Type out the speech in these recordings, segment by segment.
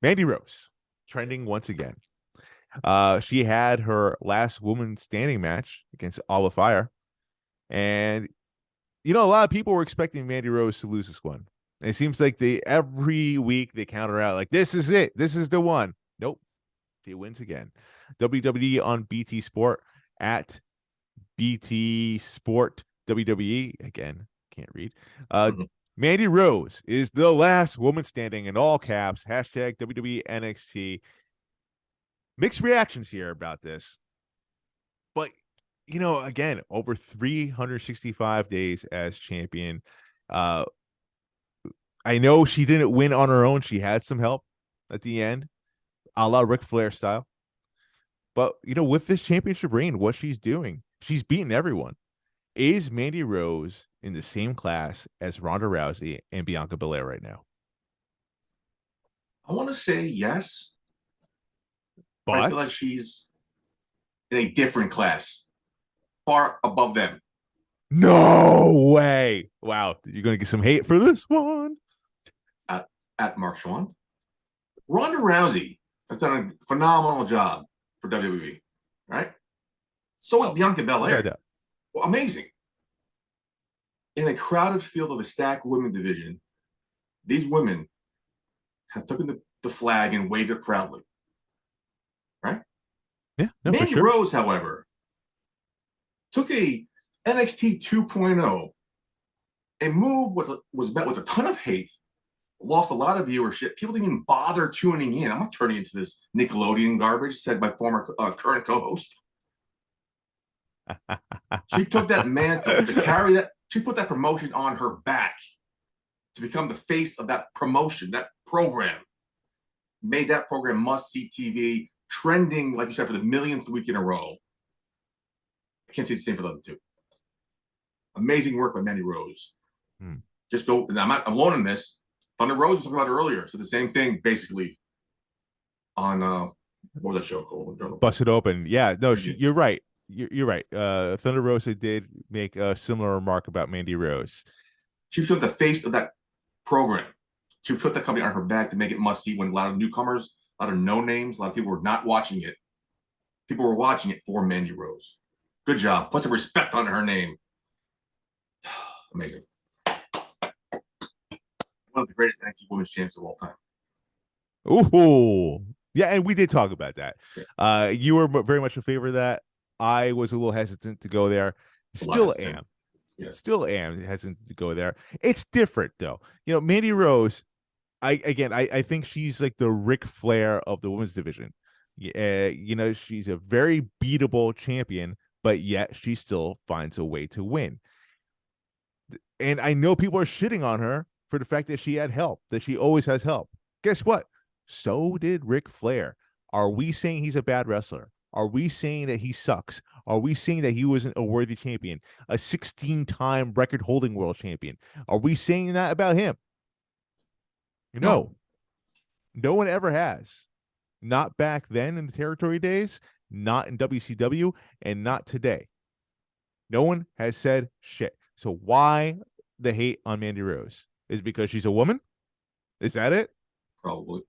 Mandy Rose trending once again. She had her last woman standing match against Alba Fire, and a lot of people were expecting Mandy Rose to lose this one. And it seems like every week they counter out like this is it, this is the one. Nope, she wins again. WWE on BT Sport at BT Sport WWE again. Can't read. Mhm. Mandy Rose is the last woman standing in all caps. Hashtag WWE NXT. Mixed reactions here about this. But, again, over 365 days as champion. Uh, I know she didn't win on her own. She had some help at the end, a la Ric Flair style. But, with this championship reign, what she's doing, she's beating everyone. Is Mandy Rose in the same class as Ronda Rousey and Bianca Belair right now? I want to say yes, but I feel like But she's in a different class, far above them. no way. Wow. You're going to get some hate for this one. At Marc Chouen. Ronda Rousey has done a phenomenal job for WWE, right? So has Bianca Belair. Well, amazing. In a crowded field of a stacked women division, these women have taken the flag and waved it proudly, right? Yeah, no, for Mandy sure. Rose, however, took a NXT 2.0, a move which was met with a ton of hate, lost a lot of viewership. People didn't even bother tuning in. I'm not turning into this Nickelodeon garbage, said my former current co-host. She took that mantle to carry that. She put that promotion on her back to become the face of that promotion, that program. Made that program must-see TV, trending, like you said, for the millionth week in a row. I can't say the same for the other two. Amazing work by Mandy Rose. Just go. I'm not alone in this. Thunder Rose was talking about it earlier. So the same thing, basically, on what was that show called? Busted Open. Yeah, no, you're right. You're right. Thunder Rosa did make a similar remark about Mandy Rose. She put the face of that program. She put that company on her back to make it must see when a lot of newcomers, a lot of no names, a lot of people were not watching it. People were watching it for Mandy Rose. Good job. Put some respect on her name. Amazing. One of the greatest NXT women's champs of all time. Ooh. Yeah, and we did talk about that. Yeah. You were very much in favor of that. I was a little hesitant to go there. Still am. Yeah. Still am hesitant to go there. It's different though. Mandy Rose, I think she's like the Ric Flair of the women's division. She's a very beatable champion, but yet she still finds a way to win. And I know people are shitting on her for the fact that she had help, that she always has help. Guess what? So did Ric Flair. Are we saying he's a bad wrestler? Are we saying that he sucks? Are we saying that he wasn't a worthy champion, a 16-time record-holding world champion? Are we saying that about him? No. No one ever has. Not back then in the territory days, not in WCW, and not today. No one has said shit. So why the hate on Mandy Rose? Is it because she's a woman? Is that it? Probably.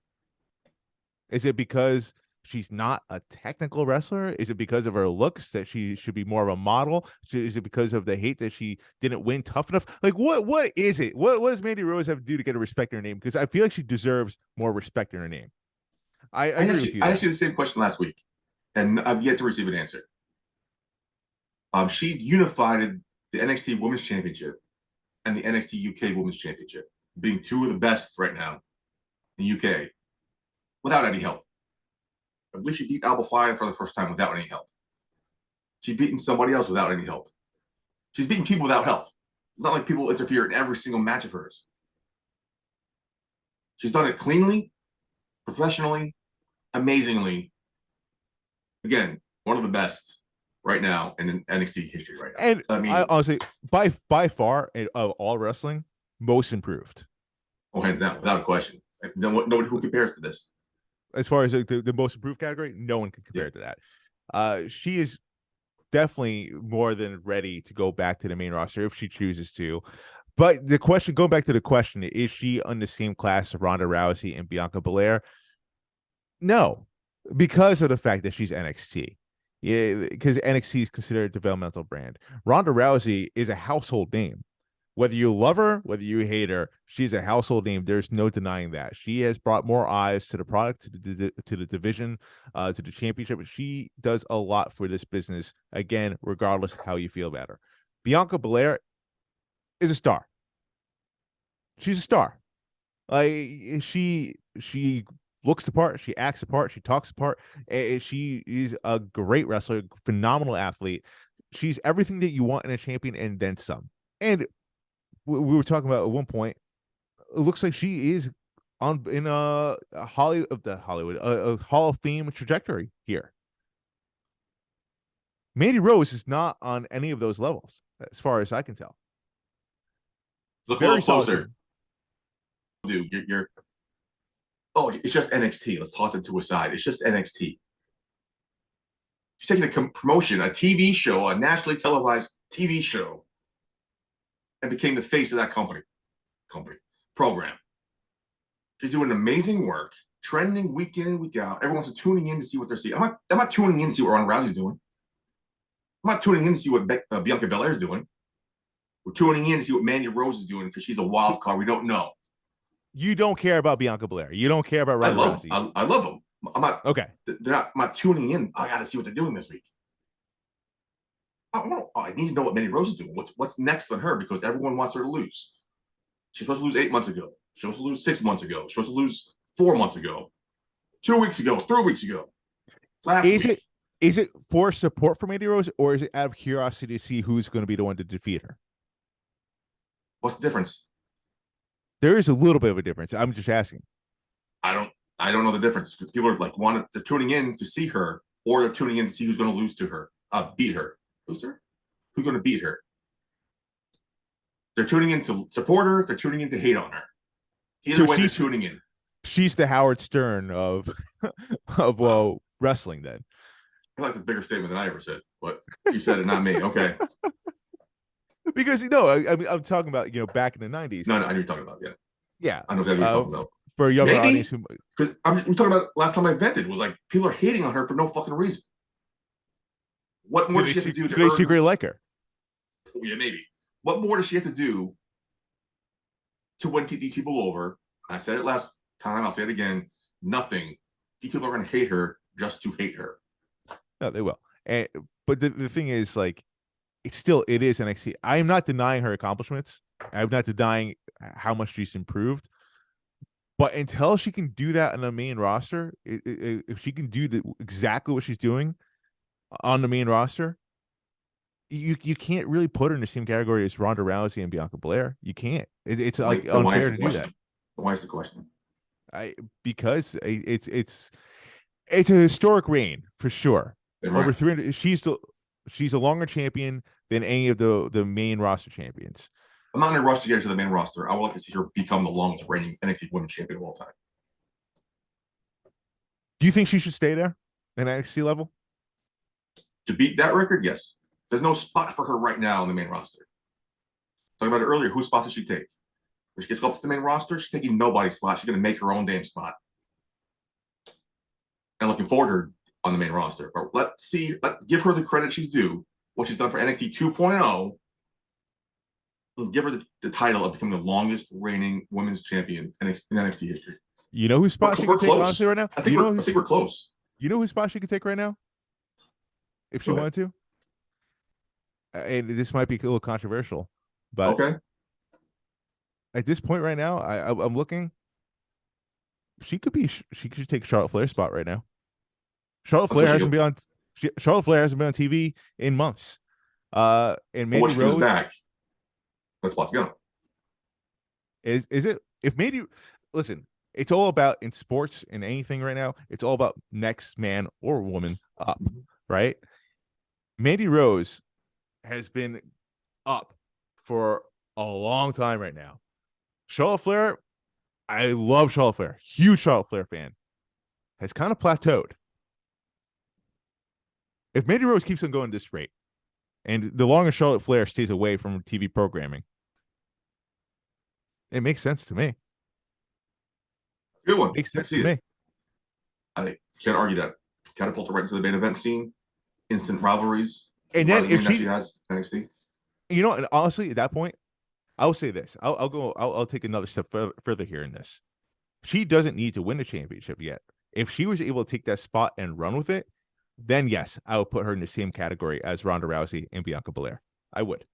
Is it because she's not a technical wrestler? Is it because of her looks that she should be more of a model? Is it because of the hate that she didn't win tough enough? Like, what is it? What does Mandy Rose have to do to get a respect in her name? Because I feel like she deserves more respect in her name. I agree with you. I asked you the same question last week, and I've yet to receive an answer. She unified the NXT Women's Championship and the NXT UK Women's Championship, being two of the best right now in UK, without any help. I believe she beat Alba Fire for the first time without any help. She's beaten somebody else without any help. She's beating people without help. It's not like people interfere in every single match of hers. She's done it cleanly, professionally, amazingly. Again, one of the best right now in NXT history right now. And I honestly, by far of all wrestling, most improved. Oh, hands down, without a question. Nobody who compares to this. As far as the most improved category, no one can compare to that. She is definitely more than ready to go back to the main roster if she chooses to. But the question, going back to the question, is she on the same class of Ronda Rousey and Bianca Belair? No, because of the fact that she's NXT. Yeah, because NXT is considered a developmental brand. Ronda Rousey is a household name. Whether you love her, whether you hate her, she's a household name. There's no denying that. She has brought more eyes to the product, to the division, to the championship. She does a lot for this business, again, regardless how you feel about her. Bianca Belair is a star. She's a star. She looks the part, she acts the part, she talks the part. She is a great wrestler, phenomenal athlete. She's everything that you want in a champion and then some. And we were talking about at one point, it looks like she is on in a Hollywood a Hall of Fame trajectory here. Mandy Rose is not on any of those levels, as far as I can tell. Look a Very little solid closer, team. dude. You're oh, it's just NXT. Let's toss it to a side. It's just NXT. She's taking a promotion, a TV show, a nationally televised TV show, and became the face of that company program. She's doing amazing work, trending week in and week out. Everyone's tuning in to see what they're seeing. I'm not tuning in to see what Ronda Rousey's doing. I'm not tuning in to see what Bianca Belair is doing. We're tuning in to see what Mandy Rose is doing because she's a wild card. We don't know. You don't care about Bianca Belair. You don't care about Ronda Rousey. I love them. I'm not. Okay. I'm not tuning in. I got to see what they're doing this week. I need to know what Mandy Rose is doing. What's next on her because everyone wants her to lose. She's supposed to lose 8 months ago. She's supposed to lose 6 months ago. She's supposed to lose 4 months ago. 2 weeks ago. 3 weeks ago. Last week. Is it for support for Mandy Rose, or is it out of curiosity to see who's going to be the one to defeat her? What's the difference? There is a little bit of a difference. I'm just asking. I don't know the difference. People are like they're tuning in to see her, or they're tuning in to see who's going to lose to her, beat her. Who's her? Who's going to beat her? They're tuning in to support her. They're tuning in to hate on her. Either way, they're tuning in. She's the Howard Stern of wrestling. Then I like the bigger statement than I ever said, but you said it, not me. Okay. Because I mean, I'm talking about back in the '90s. No, I know what you're talking about. Yeah. I know exactly what you're talking about. For a younger audience, because we're talking about last time I vented was like people are hating on her for no fucking reason. What more does she have to do? Do they secretly like her? Yeah, maybe. What more does she have to do to win these people over? I said it last time. I'll say it again. Nothing. These people are going to hate her just to hate her. No, they will. But the thing is, like, it is NXT. I am not denying her accomplishments. I'm not denying how much she's improved. But until she can do that on the main roster, if she can do exactly what she's doing on the main roster, you can't really put her in the same category as Ronda Rousey and Bianca Belair. You can't. It's like unfair to do that. Why is the question? Because it's a historic reign for sure. Over 300. She's a longer champion than any of the main roster champions. I'm not in a rush to get her to the main roster. I would like to see her become the longest reigning NXT Women's Champion of all time. Do you think she should stay there at NXT level? To beat that record, yes. There's no spot for her right now on the main roster. Talking about it earlier, whose spot does she take? When she gets up to the main roster, she's taking nobody's spot. She's going to make her own damn spot. And looking forward to her on the main roster. But let's give her the credit she's due. What she's done for NXT 2.0. Give her the title of becoming the longest reigning women's champion in NXT history. You know whose spot she can take honestly right now? I think we're close. You know whose spot she could take right now? If she wanted to? And this might be a little controversial, but okay. At this point right now, I'm looking. She could take Charlotte Flair's spot right now. Charlotte Flair hasn't been on TV in months. And Mandy Rose back. That's what's going. Is it if Mandy? Listen, it's all about in sports and anything right now. It's all about next man or woman up, right? Mandy Rose has been up for a long time right now. Charlotte Flair, I love Charlotte Flair, huge Charlotte Flair fan, has kind of plateaued. If Mandy Rose keeps on going this rate, and the longer Charlotte Flair stays away from TV programming, it makes sense to me. Good one. Makes sense to me. I can't argue that. Catapult her right into the main event scene, instant rivalries, And then rivalry if that she she, has NXT. and honestly, at that point, I'll say this. I'll take another step further here in this. She doesn't need to win the championship yet. If she was able to take that spot and run with it, then yes, I would put her in the same category as Ronda Rousey and Bianca Belair. I would.